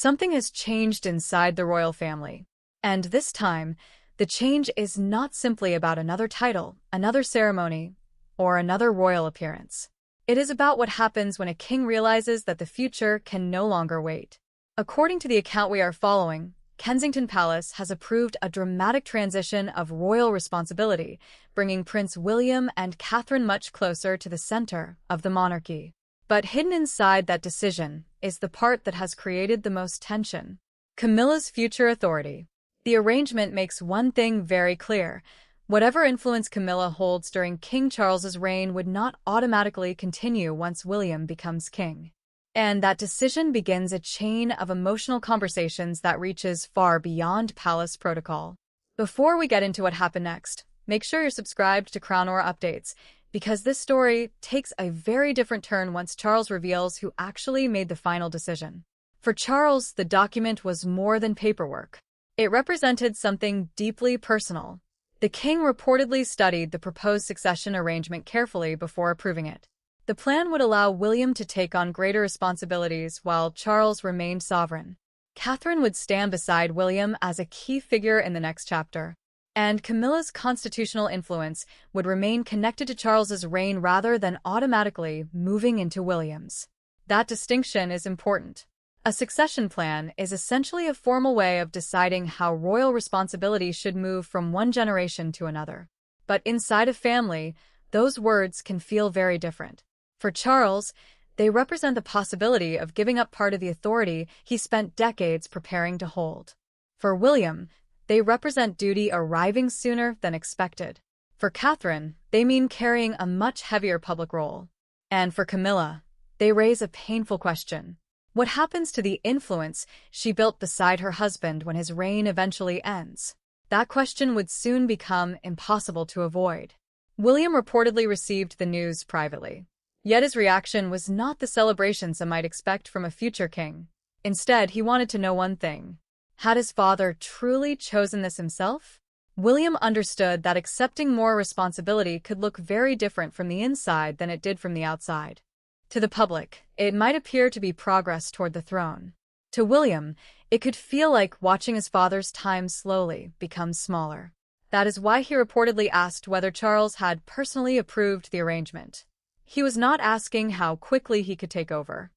Something has changed inside the royal family. And this time, the change is not simply about another title, another ceremony, or another royal appearance. It is about what happens when a king realizes that the future can no longer wait. According to the account we are following, Kensington Palace has approved a dramatic transition of royal responsibility, bringing Prince William and Catherine much closer to the center of the monarchy. But hidden inside that decision is the part that has created the most tension: Camilla's future authority. The arrangement makes one thing very clear: whatever influence Camilla holds during King Charles's reign would not automatically continue once William becomes king. And that decision begins a chain of emotional conversations that reaches far beyond palace protocol. Before we get into what happened next, make sure you're subscribed to Crown Aura Updates, because this story takes a very different turn once Charles reveals who actually made the final decision. For Charles, the document was more than paperwork. It represented something deeply personal. The king reportedly studied the proposed succession arrangement carefully before approving it. The plan would allow William to take on greater responsibilities while Charles remained sovereign. Catherine would stand beside William as a key figure in the next chapter, and Camilla's constitutional influence would remain connected to Charles's reign rather than automatically moving into William's. That distinction is important. A succession plan is essentially a formal way of deciding how royal responsibility should move from one generation to another. But inside a family, those words can feel very different. For Charles, they represent the possibility of giving up part of the authority he spent decades preparing to hold. For William, they represent duty arriving sooner than expected. For Catherine, they mean carrying a much heavier public role. And for Camilla, they raise a painful question: what happens to the influence she built beside her husband when his reign eventually ends? That question would soon become impossible to avoid. William reportedly received the news privately. Yet his reaction was not the celebration some might expect from a future king. Instead, he wanted to know one thing: had his father truly chosen this himself? William understood that accepting more responsibility could look very different from the inside than it did from the outside. To the public, it might appear to be progress toward the throne. To William, it could feel like watching his father's time slowly become smaller. That is why he reportedly asked whether Charles had personally approved the arrangement. He was not asking how quickly he could take over.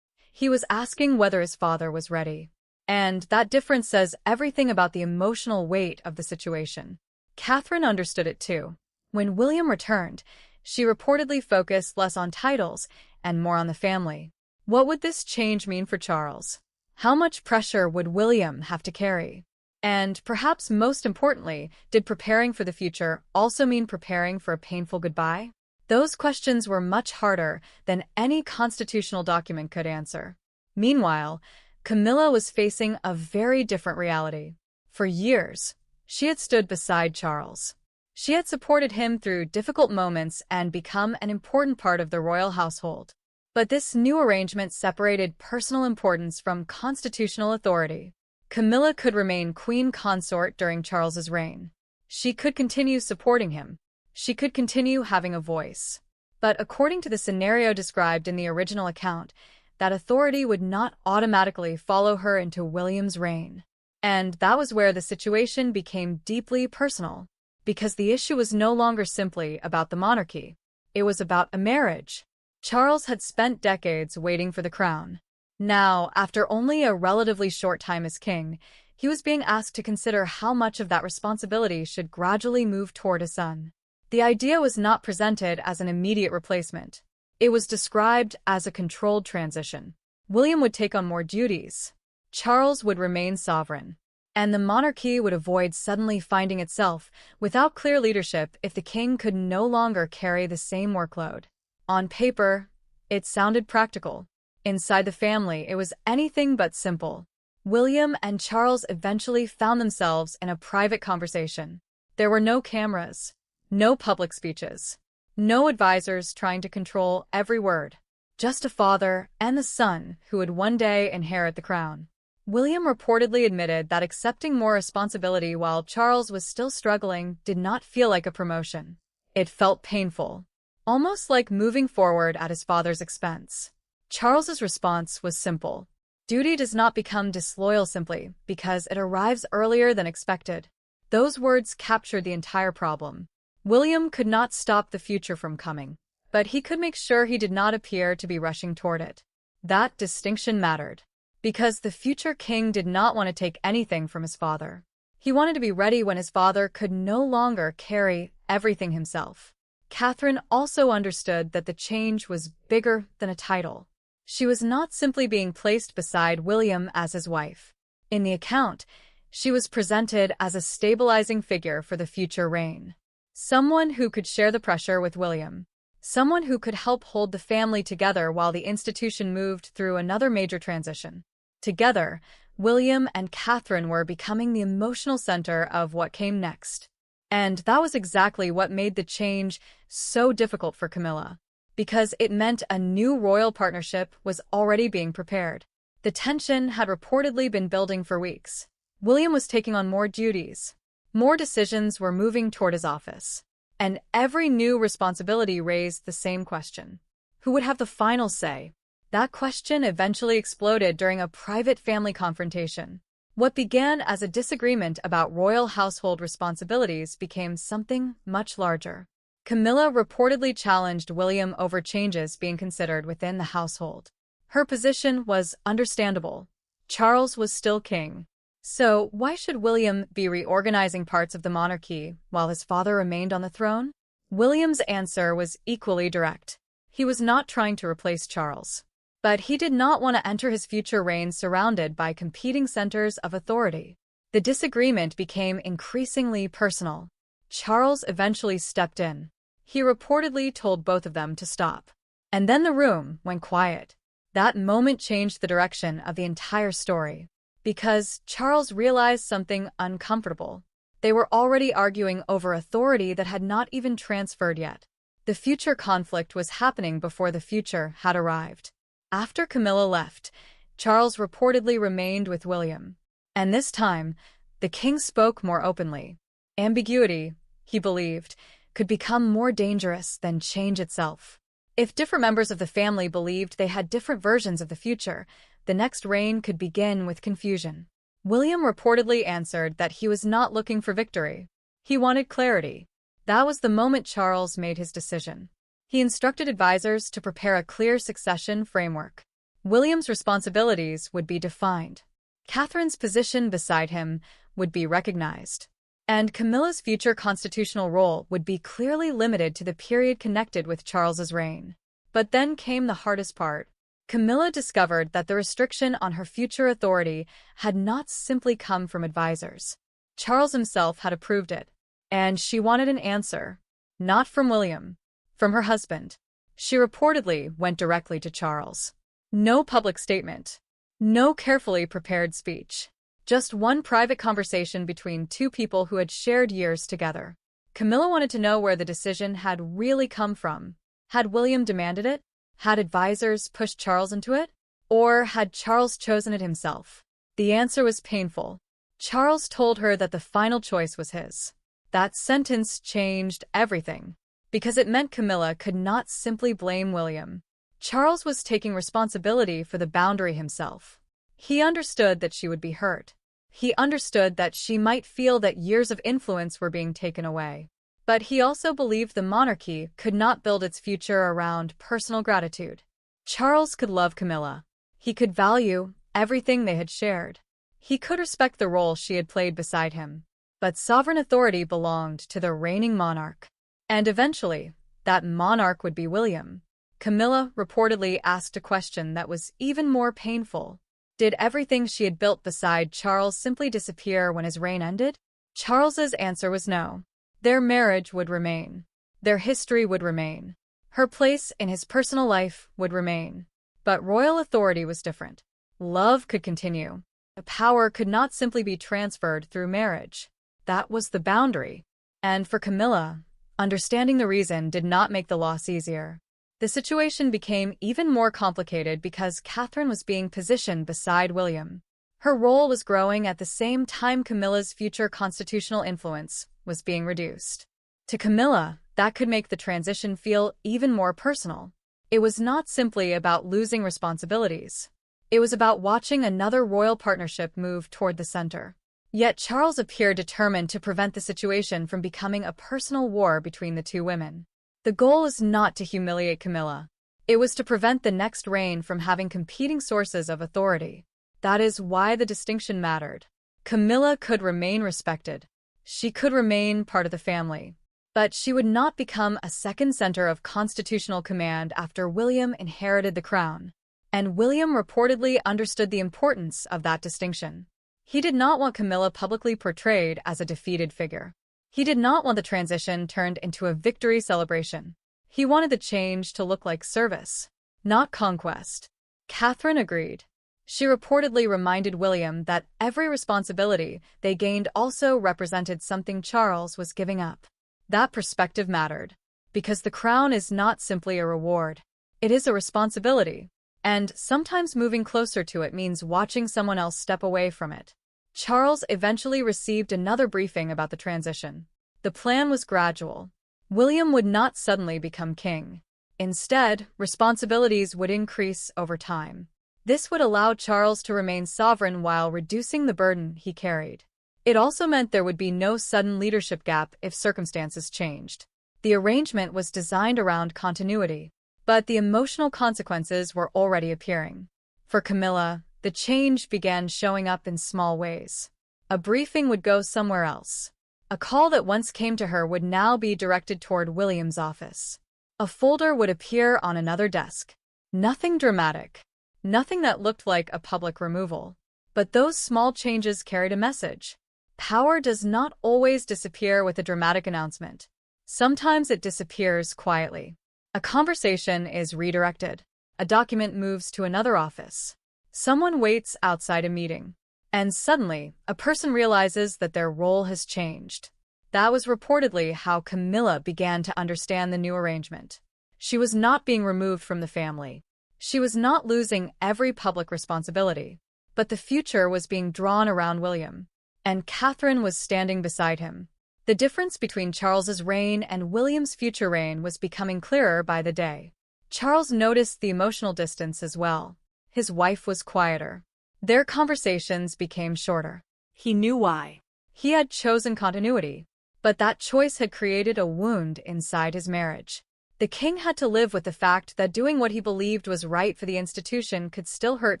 He was asking whether his father was ready. And that difference says everything about the emotional weight of the situation. Catherine understood it too. When William returned, she reportedly focused less on titles and more on the family. What would this change mean for Charles? How much pressure would William have to carry? And perhaps most importantly, did preparing for the future also mean preparing for a painful goodbye? Those questions were much harder than any constitutional document could answer. Meanwhile, Camilla was facing a very different reality. For years, she had stood beside Charles. She had supported him through difficult moments and become an important part of the royal household. But this new arrangement separated personal importance from constitutional authority. Camilla could remain queen consort during Charles's reign. She could continue supporting him. She could continue having a voice. But according to the scenario described in the original account, that authority would not automatically follow her into William's reign. And that was where the situation became deeply personal, because the issue was no longer simply about the monarchy. It was about a marriage. Charles had spent decades waiting for the crown. Now, after only a relatively short time as king, he was being asked to consider how much of that responsibility should gradually move toward his son. The idea was not presented as an immediate replacement. It was described as a controlled transition. William would take on more duties. Charles would remain sovereign. And the monarchy would avoid suddenly finding itself without clear leadership if the king could no longer carry the same workload. On paper, it sounded practical. Inside the family, it was anything but simple. William and Charles eventually found themselves in a private conversation. There were no cameras, no public speeches, no advisors trying to control every word. Just a father and the son who would one day inherit the crown. William reportedly admitted that accepting more responsibility while Charles was still struggling did not feel like a promotion. It felt painful, almost like moving forward at his father's expense. Charles's response was simple: Duty does not become disloyal simply because it arrives earlier than expected. Those words captured the entire problem. William could not stop the future from coming, but he could make sure he did not appear to be rushing toward it. That distinction mattered, because the future king did not want to take anything from his father. He wanted to be ready when his father could no longer carry everything himself. Catherine also understood that the change was bigger than a title. She was not simply being placed beside William as his wife. In the account, she was presented as a stabilizing figure for the future reign. Someone who could share the pressure with William. Someone who could help hold the family together while the institution moved through another major transition. Together, William and Catherine were becoming the emotional center of what came next. And that was exactly what made the change so difficult for Camilla, because it meant a new royal partnership was already being prepared. The tension had reportedly been building for weeks. William was taking on more duties. More decisions were moving toward his office. And every new responsibility raised the same question. Who would have the final say? That question eventually exploded during a private family confrontation. What began as a disagreement about royal household responsibilities became something much larger. Camilla reportedly challenged William over changes being considered within the household. Her position was understandable. Charles was still king. So why should William be reorganizing parts of the monarchy while his father remained on the throne? William's answer was equally direct. He was not trying to replace Charles. But he did not want to enter his future reign surrounded by competing centers of authority. The disagreement became increasingly personal. Charles eventually stepped in. He reportedly told both of them to stop. And then the room went quiet. That moment changed the direction of the entire story. Because Charles realized something uncomfortable. They were already arguing over authority that had not even transferred yet. The future conflict was happening before the future had arrived. After Camilla left, Charles reportedly remained with William. And this time, the king spoke more openly. Ambiguity, he believed, could become more dangerous than change itself. If different members of the family believed they had different versions of the future, the next reign could begin with confusion. William reportedly answered that he was not looking for victory. He wanted clarity. That was the moment Charles made his decision. He instructed advisors to prepare a clear succession framework. William's responsibilities would be defined. Catherine's position beside him would be recognized. And Camilla's future constitutional role would be clearly limited to the period connected with Charles's reign. But then came the hardest part. Camilla discovered that the restriction on her future authority had not simply come from advisors. Charles himself had approved it. And she wanted an answer. Not from William. From her husband. She reportedly went directly to Charles. No public statement. No carefully prepared speech. Just one private conversation between two people who had shared years together. Camilla wanted to know where the decision had really come from. Had William demanded it? Had advisors pushed Charles into it? Or had Charles chosen it himself? The answer was painful. Charles told her that the final choice was his. That sentence changed everything, because it meant Camilla could not simply blame William. Charles was taking responsibility for the boundary himself. He understood that she would be hurt. He understood that she might feel that years of influence were being taken away. But he also believed the monarchy could not build its future around personal gratitude. Charles could love Camilla. He could value everything they had shared. He could respect the role she had played beside him. But sovereign authority belonged to the reigning monarch. And eventually, that monarch would be William. Camilla reportedly asked a question that was even more painful. Did everything she had built beside Charles simply disappear when his reign ended? Charles's answer was no. Their marriage would remain. Their history would remain. Her place in his personal life would remain. But royal authority was different. Love could continue. The power could not simply be transferred through marriage. That was the boundary. And for Camilla, understanding the reason did not make the loss easier. The situation became even more complicated because Catherine was being positioned beside William. Her role was growing at the same time Camilla's future constitutional influence was being reduced. To Camilla, that could make the transition feel even more personal. It was not simply about losing responsibilities. It was about watching another royal partnership move toward the center. Yet Charles appeared determined to prevent the situation from becoming a personal war between the two women. The goal was not to humiliate Camilla. It was to prevent the next reign from having competing sources of authority. That is why the distinction mattered. Camilla could remain respected. She could remain part of the family. But she would not become a second center of constitutional command after William inherited the crown. And William reportedly understood the importance of that distinction. He did not want Camilla publicly portrayed as a defeated figure. He did not want the transition turned into a victory celebration. He wanted the change to look like service, not conquest. Catherine agreed. She reportedly reminded William that every responsibility they gained also represented something Charles was giving up. That perspective mattered, because the crown is not simply a reward. It is a responsibility. And sometimes moving closer to it means watching someone else step away from it. Charles eventually received another briefing about the transition. The plan was gradual. William would not suddenly become king. Instead, responsibilities would increase over time. This would allow Charles to remain sovereign while reducing the burden he carried. It also meant there would be no sudden leadership gap if circumstances changed. The arrangement was designed around continuity. But the emotional consequences were already appearing. For Camilla, the change began showing up in small ways. A briefing would go somewhere else. A call that once came to her would now be directed toward William's office. A folder would appear on another desk. Nothing dramatic. Nothing that looked like a public removal. But those small changes carried a message. Power does not always disappear with a dramatic announcement. Sometimes it disappears quietly. A conversation is redirected. A document moves to another office. Someone waits outside a meeting. And suddenly, a person realizes that their role has changed. That was reportedly how Camilla began to understand the new arrangement. She was not being removed from the family. She was not losing every public responsibility. But the future was being drawn around William. And Catherine was standing beside him. The difference between Charles's reign and William's future reign was becoming clearer by the day. Charles noticed the emotional distance as well. His wife was quieter. Their conversations became shorter. He knew why. He had chosen continuity, but that choice had created a wound inside his marriage. The king had to live with the fact that doing what he believed was right for the institution could still hurt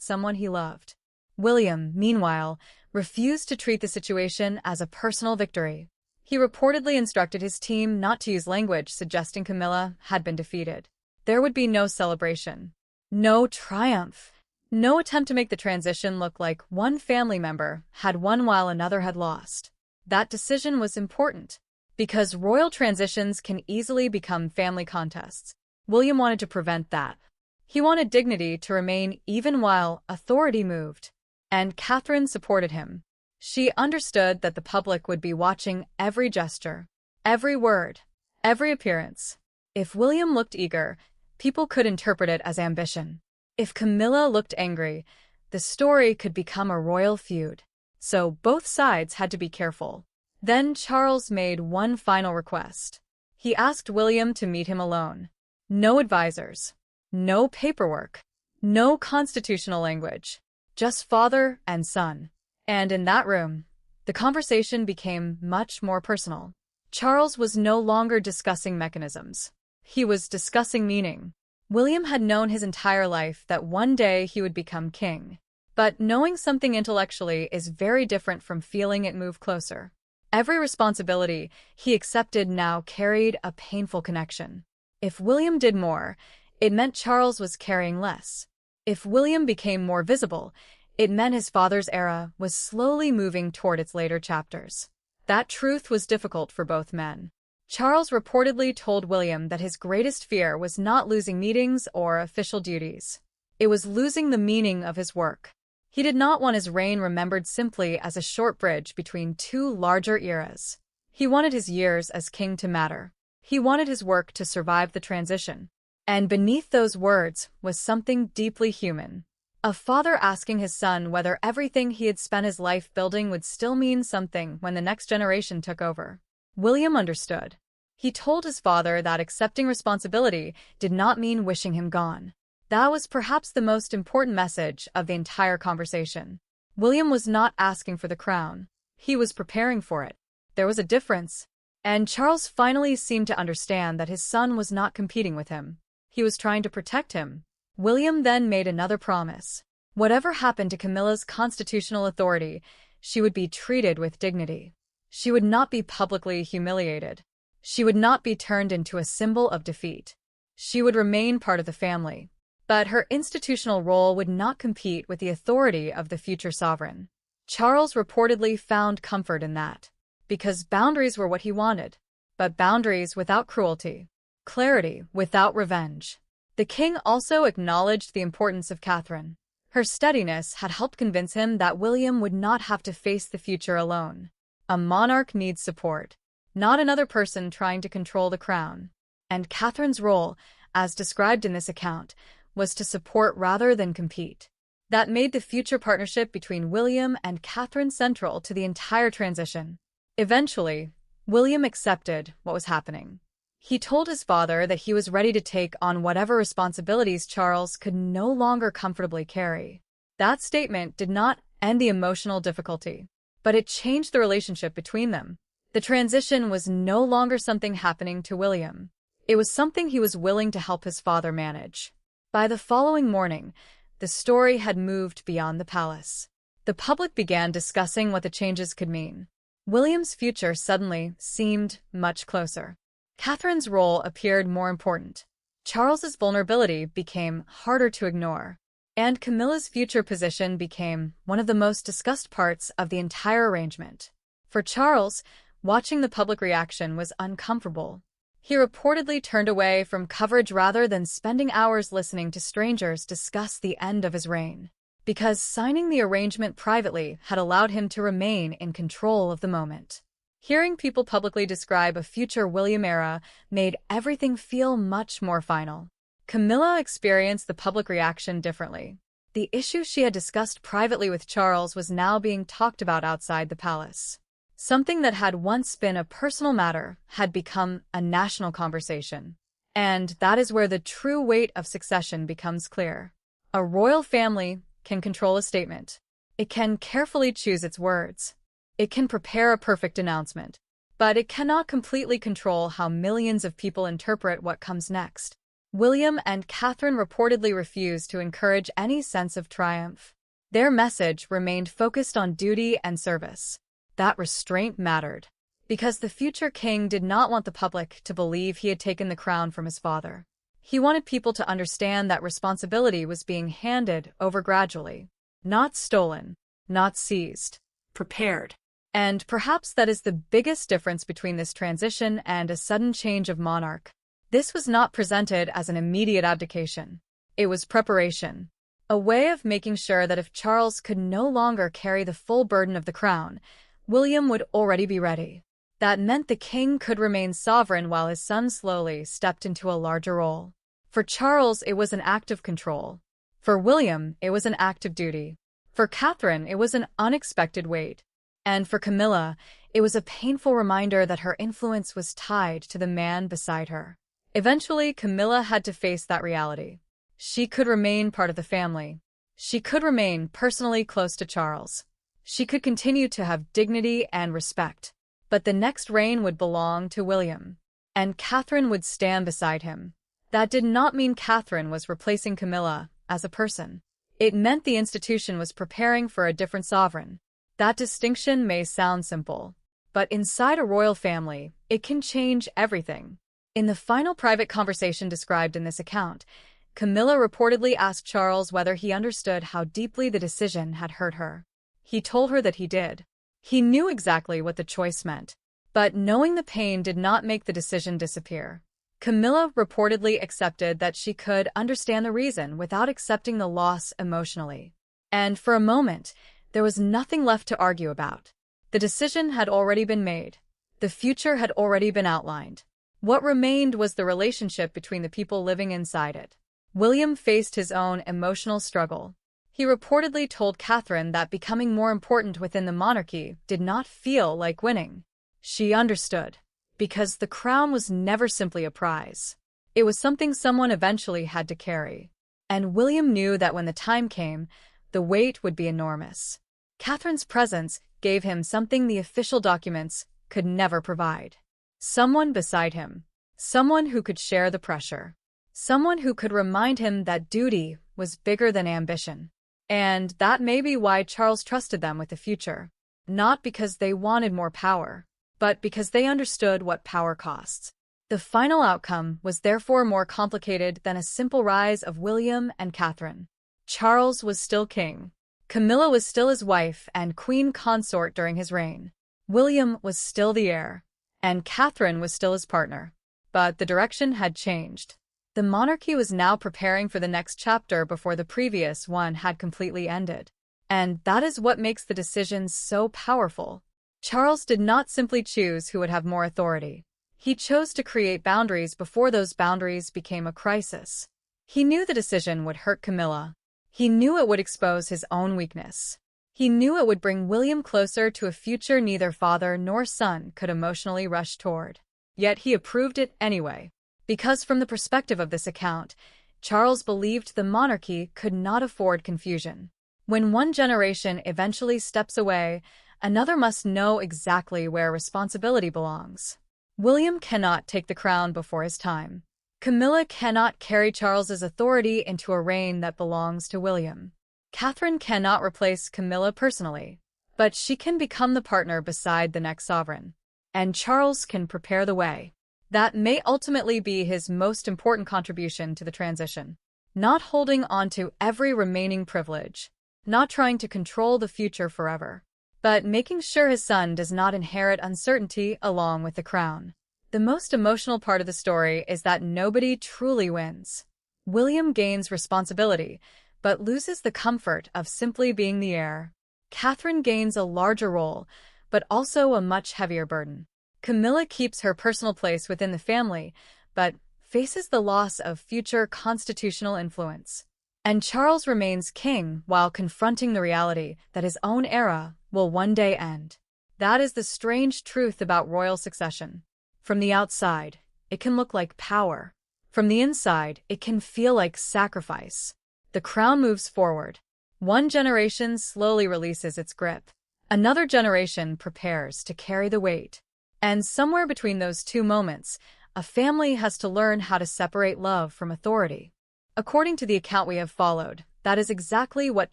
someone he loved. William, meanwhile, refused to treat the situation as a personal victory. He reportedly instructed his team not to use language suggesting Camilla had been defeated. There would be no celebration, no triumph, no attempt to make the transition look like one family member had won while another had lost. That decision was important, because royal transitions can easily become family contests. William wanted to prevent that. He wanted dignity to remain even while authority moved, and Catherine supported him. She understood that the public would be watching every gesture, every word, every appearance. If William looked eager, people could interpret it as ambition. If Camilla looked angry, the story could become a royal feud. So both sides had to be careful. Then Charles made one final request. He asked William to meet him alone. No advisors, no paperwork, no constitutional language, just father and son. And in that room, the conversation became much more personal. Charles was no longer discussing mechanisms. He was discussing meaning. William had known his entire life that one day he would become king. But knowing something intellectually is very different from feeling it move closer. Every responsibility he accepted now carried a painful connection. If William did more, it meant Charles was carrying less. If William became more visible, it meant his father's era was slowly moving toward its later chapters. That truth was difficult for both men. Charles reportedly told William that his greatest fear was not losing meetings or official duties. It was losing the meaning of his work. He did not want his reign remembered simply as a short bridge between two larger eras. He wanted his years as king to matter. He wanted his work to survive the transition. And beneath those words was something deeply human. A father asking his son whether everything he had spent his life building would still mean something when the next generation took over. William understood. He told his father that accepting responsibility did not mean wishing him gone. That was perhaps the most important message of the entire conversation. William was not asking for the crown. He was preparing for it. There was a difference. And Charles finally seemed to understand that his son was not competing with him. He was trying to protect him. William then made another promise. Whatever happened to Camilla's constitutional authority, she would be treated with dignity. She would not be publicly humiliated. She would not be turned into a symbol of defeat. She would remain part of the family. But her institutional role would not compete with the authority of the future sovereign. Charles reportedly found comfort in that, because boundaries were what he wanted, but boundaries without cruelty, clarity without revenge. The king also acknowledged the importance of Catherine. Her steadiness had helped convince him that William would not have to face the future alone. A monarch needs support, not another person trying to control the crown. And Catherine's role, as described in this account, was to support rather than compete. That made the future partnership between William and Catherine central to the entire transition. Eventually, William accepted what was happening. He told his father that he was ready to take on whatever responsibilities Charles could no longer comfortably carry. That statement did not end the emotional difficulty, but it changed the relationship between them. The transition was no longer something happening to William. It was something he was willing to help his father manage. By the following morning, the story had moved beyond the palace. The public began discussing what the changes could mean. William's future suddenly seemed much closer. Catherine's role appeared more important. Charles's vulnerability became harder to ignore. And Camilla's future position became one of the most discussed parts of the entire arrangement. For Charles, watching the public reaction was uncomfortable. He reportedly turned away from coverage rather than spending hours listening to strangers discuss the end of his reign, because signing the arrangement privately had allowed him to remain in control of the moment. Hearing people publicly describe a future William era made everything feel much more final. Camilla experienced the public reaction differently. The issue she had discussed privately with Charles was now being talked about outside the palace. Something that had once been a personal matter had become a national conversation. And that is where the true weight of succession becomes clear. A royal family can control a statement. It can carefully choose its words. It can prepare a perfect announcement. But it cannot completely control how millions of people interpret what comes next. William and Catherine reportedly refused to encourage any sense of triumph. Their message remained focused on duty and service. That restraint mattered, because the future king did not want the public to believe he had taken the crown from his father. He wanted people to understand that responsibility was being handed over gradually, not stolen, not seized, prepared. And perhaps that is the biggest difference between this transition and a sudden change of monarch. This was not presented as an immediate abdication. It was preparation, a way of making sure that if Charles could no longer carry the full burden of the crown, William would already be ready. That meant the king could remain sovereign while his son slowly stepped into a larger role. For Charles, it was an act of control. For William, it was an act of duty. For Catherine, it was an unexpected weight. And for Camilla, it was a painful reminder that her influence was tied to the man beside her. Eventually, Camilla had to face that reality. She could remain part of the family. She could remain personally close to Charles. She could continue to have dignity and respect. But the next reign would belong to William. And Catherine would stand beside him. That did not mean Catherine was replacing Camilla as a person. It meant the institution was preparing for a different sovereign. That distinction may sound simple, but inside a royal family, it can change everything. In the final private conversation described in this account, Camilla reportedly asked Charles whether he understood how deeply the decision had hurt her. He told her that he did. He knew exactly what the choice meant, but knowing the pain did not make the decision disappear. Camilla reportedly accepted that she could understand the reason without accepting the loss emotionally. And for a moment, there was nothing left to argue about. The decision had already been made. The future had already been outlined. What remained was the relationship between the people living inside it. William faced his own emotional struggle. He reportedly told Catherine that becoming more important within the monarchy did not feel like winning. She understood, because the crown was never simply a prize. It was something someone eventually had to carry. And William knew that when the time came, the weight would be enormous. Catherine's presence gave him something the official documents could never provide. Someone beside him. Someone who could share the pressure. Someone who could remind him that duty was bigger than ambition. And that may be why Charles trusted them with the future. Not because they wanted more power, but because they understood what power costs. The final outcome was therefore more complicated than a simple rise of William and Catherine. Charles was still king. Camilla was still his wife and queen consort during his reign. William was still the heir, and Catherine was still his partner. But the direction had changed. The monarchy was now preparing for the next chapter before the previous one had completely ended. And that is what makes the decision so powerful. Charles did not simply choose who would have more authority. He chose to create boundaries before those boundaries became a crisis. He knew the decision would hurt Camilla. He knew it would expose his own weakness. He knew it would bring William closer to a future neither father nor son could emotionally rush toward. Yet he approved it anyway. Because from the perspective of this account, Charles believed the monarchy could not afford confusion. When one generation eventually steps away, another must know exactly where responsibility belongs. William cannot take the crown before his time. Camilla cannot carry Charles's authority into a reign that belongs to William. Catherine cannot replace Camilla personally, but she can become the partner beside the next sovereign. And Charles can prepare the way. That may ultimately be his most important contribution to the transition. Not holding on to every remaining privilege, not trying to control the future forever, but making sure his son does not inherit uncertainty along with the crown. The most emotional part of the story is that nobody truly wins. William gains responsibility, but loses the comfort of simply being the heir. Catherine gains a larger role, but also a much heavier burden. Camilla keeps her personal place within the family, but faces the loss of future constitutional influence. And Charles remains king while confronting the reality that his own era will one day end. That is the strange truth about royal succession. From the outside, it can look like power. From the inside, it can feel like sacrifice. The crown moves forward. One generation slowly releases its grip. Another generation prepares to carry the weight. And somewhere between those two moments, a family has to learn how to separate love from authority. According to the account we have followed, that is exactly what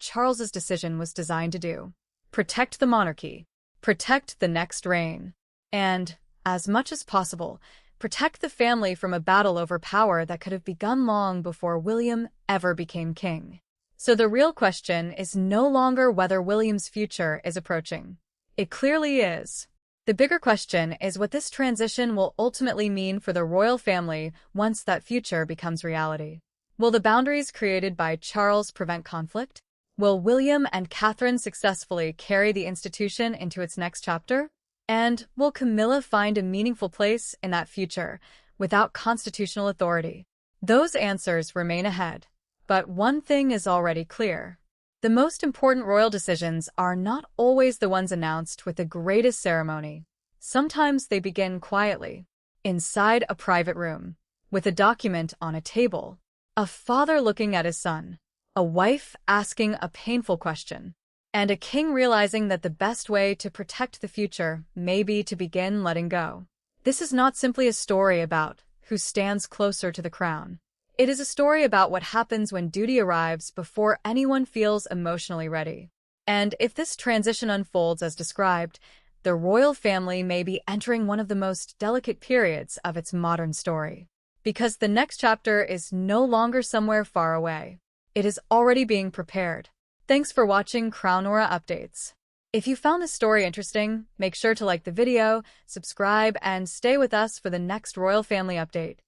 Charles's decision was designed to do. Protect the monarchy. Protect the next reign. And, as much as possible, protect the family from a battle over power that could have begun long before William ever became king. So the real question is no longer whether William's future is approaching. It clearly is. The bigger question is what this transition will ultimately mean for the royal family once that future becomes reality. Will the boundaries created by Charles prevent conflict? Will William and Catherine successfully carry the institution into its next chapter? And will Camilla find a meaningful place in that future without constitutional authority? Those answers remain ahead. But one thing is already clear. The most important royal decisions are not always the ones announced with the greatest ceremony. Sometimes they begin quietly, inside a private room, with a document on a table, a father looking at his son, a wife asking a painful question, and a king realizing that the best way to protect the future may be to begin letting go. This is not simply a story about who stands closer to the crown. It is a story about what happens when duty arrives before anyone feels emotionally ready. And if this transition unfolds as described, the royal family may be entering one of the most delicate periods of its modern story. Because the next chapter is no longer somewhere far away. It is already being prepared. Thanks for watching Crown Aura Updates. If you found this story interesting, make sure to like the video, subscribe, and stay with us for the next royal family update.